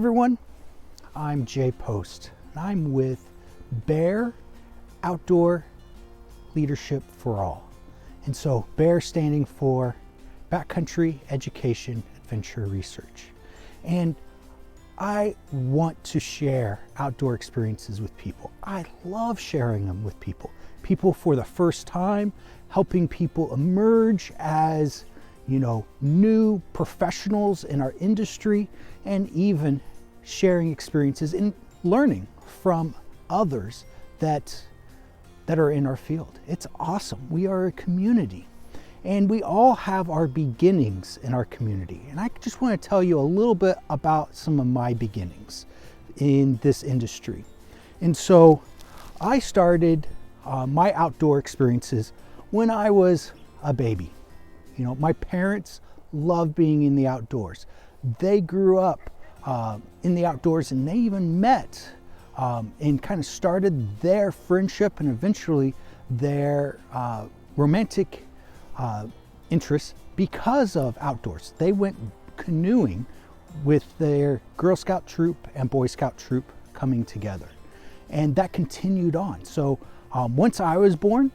everyone, I'm Jay Post, and I'm with BEAR, Outdoor Leadership for All. And so BEAR standing for Backcountry Education Adventure Research. And I want to share outdoor experiences with people. I love sharing them with people. People for the first time, helping people emerge as, new professionals in our industry, and even sharing experiences and learning from others that are in our field. It's awesome. We are a community, and we all have our beginnings in our community. And I just want to tell you a little bit about some of my beginnings in this industry. And so I started my outdoor experiences when I was a baby. My parents loved being in the outdoors. They grew up in the outdoors, and they even met and kind of started their friendship and eventually their romantic interests because of outdoors. They went canoeing with their Girl Scout troop and Boy Scout troop coming together, and that continued on. So once I was born,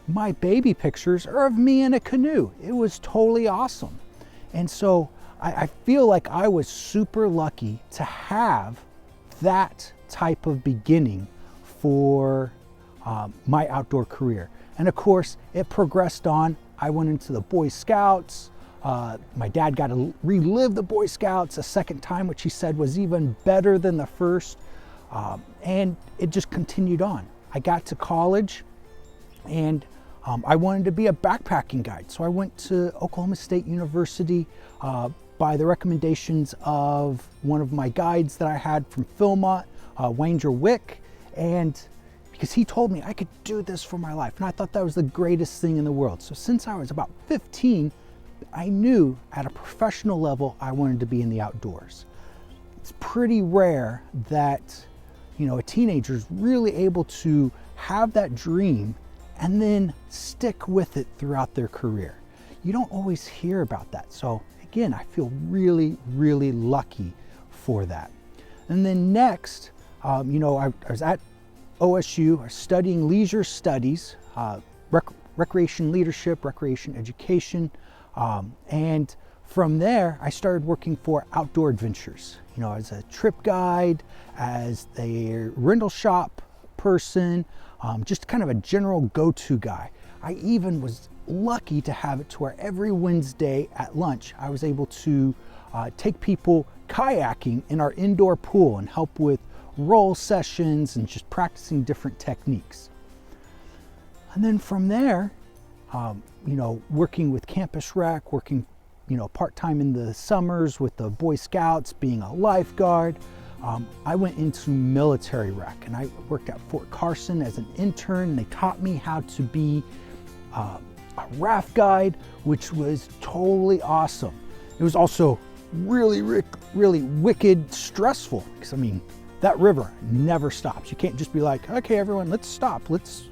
my baby pictures are of me in a canoe. It was totally awesome. And so I feel like I was super lucky to have that type of beginning for my outdoor career. And of course, it progressed on. I went into the Boy Scouts. My dad got to relive the Boy Scouts a second time, which he said was even better than the first. And it just continued on. I got to college, and I wanted to be a backpacking guide. So I went to Oklahoma State University by the recommendations of one of my guides that I had from Philmont, Wanger Wick, and because he told me I could do this for my life. And I thought that was the greatest thing in the world. So since I was about 15, I knew at a professional level I wanted to be in the outdoors. It's pretty rare that a teenager is really able to have that dream and then stick with it throughout their career. You don't always hear about that. So again, I feel really, really lucky for that. And then next, I was at OSU studying leisure studies, recreation leadership, recreation education. And from there, I started working for Outdoor Adventures, as a trip guide, as a rental shop person, just kind of a general go-to guy. I even was lucky to have it to where every Wednesday at lunch, I was able to take people kayaking in our indoor pool and help with roll sessions and just practicing different techniques. And then from there, working with Campus Rec, working, part-time in the summers with the Boy Scouts, being a lifeguard, I went into military rec, and I worked at Fort Carson as an intern. They taught me how to be a raft guide, which was totally awesome. It was also really, really wicked stressful, because that river never stops. You can't just be like, okay, everyone, let's stop. Let's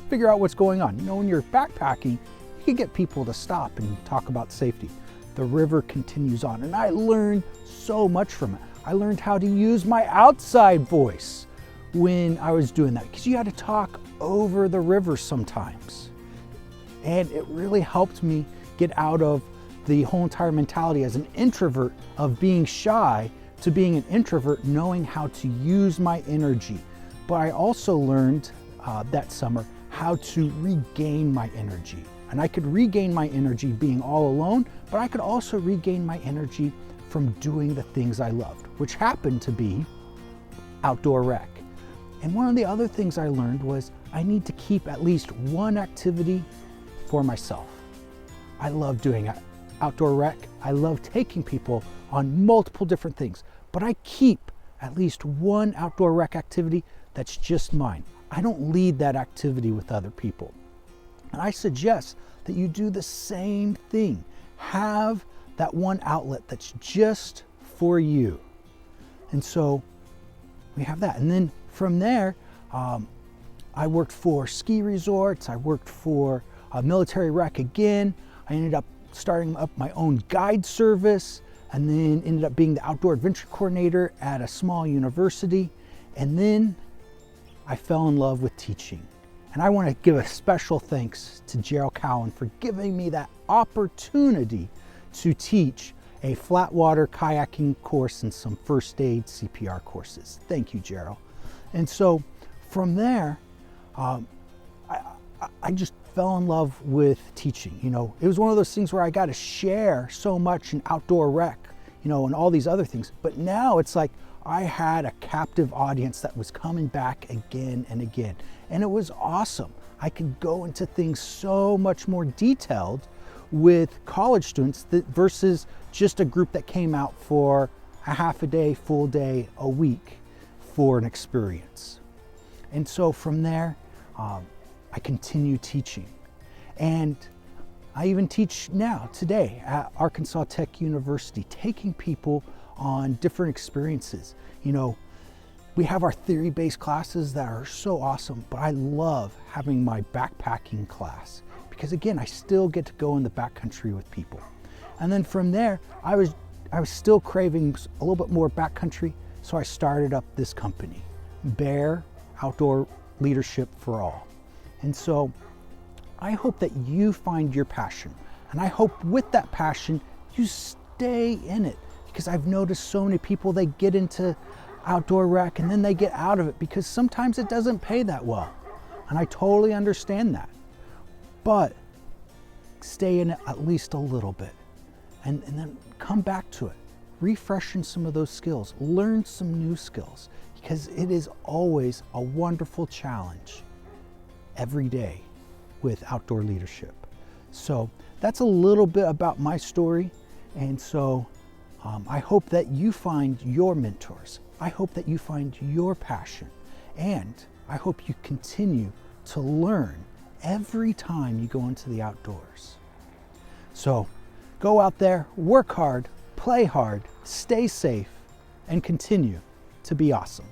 figure out what's going on. When you're backpacking, you can get people to stop and talk about safety. The river continues on, and I learned so much from it. I learned how to use my outside voice when I was doing that, because you had to talk over the river sometimes. And it really helped me get out of the whole entire mentality as an introvert of being shy to being an introvert, knowing how to use my energy. But I also learned that summer how to regain my energy. And I could regain my energy being all alone, but I could also regain my energy from doing the things I loved, which happened to be outdoor rec. And one of the other things I learned was I need to keep at least one activity for myself. I love doing outdoor rec. I love taking people on multiple different things, but I keep at least one outdoor rec activity that's just mine. I don't lead that activity with other people. And I suggest that you do the same thing. Have that one outlet that's just for you. And so we have that. And then from there, I worked for ski resorts. I worked for military rec again. I ended up starting up my own guide service and then ended up being the outdoor adventure coordinator at a small university. And then I fell in love with teaching. And I want to give a special thanks to Gerald Cowan for giving me that opportunity to teach a flat water kayaking course and some first aid CPR courses. Thank you, Gerald. And so from there, I just fell in love with teaching. You know, it was one of those things where I got to share so much in outdoor rec, you know, and all these other things. But now it's like I had a captive audience that was coming back again and again. And it was awesome. I could go into things so much more detailed with college students versus just a group that came out for a half a day, full day, a week for an experience. And so from there, I continue teaching. And I even teach now, today, at Arkansas Tech University, taking people on different experiences. You know, we have our theory-based classes that are so awesome, but I love having my backpacking class because, again, I still get to go in the backcountry with people. And then from there, I was still craving a little bit more backcountry, so I started up this company, BEAR Outdoor Leadership for All. And so I hope that you find your passion, and I hope with that passion you stay in it, because I've noticed so many people, they get into outdoor rec and then they get out of it because sometimes it doesn't pay that well, and I totally understand that. But stay in it at least a little bit and then come back to it, refreshing some of those skills, learn some new skills, because it is always a wonderful challenge every day with outdoor leadership. So that's a little bit about my story. And so I hope that you find your mentors. I hope that you find your passion. And I hope you continue to learn every time you go into the outdoors. So go out there, work hard, play hard, stay safe, and continue to be awesome.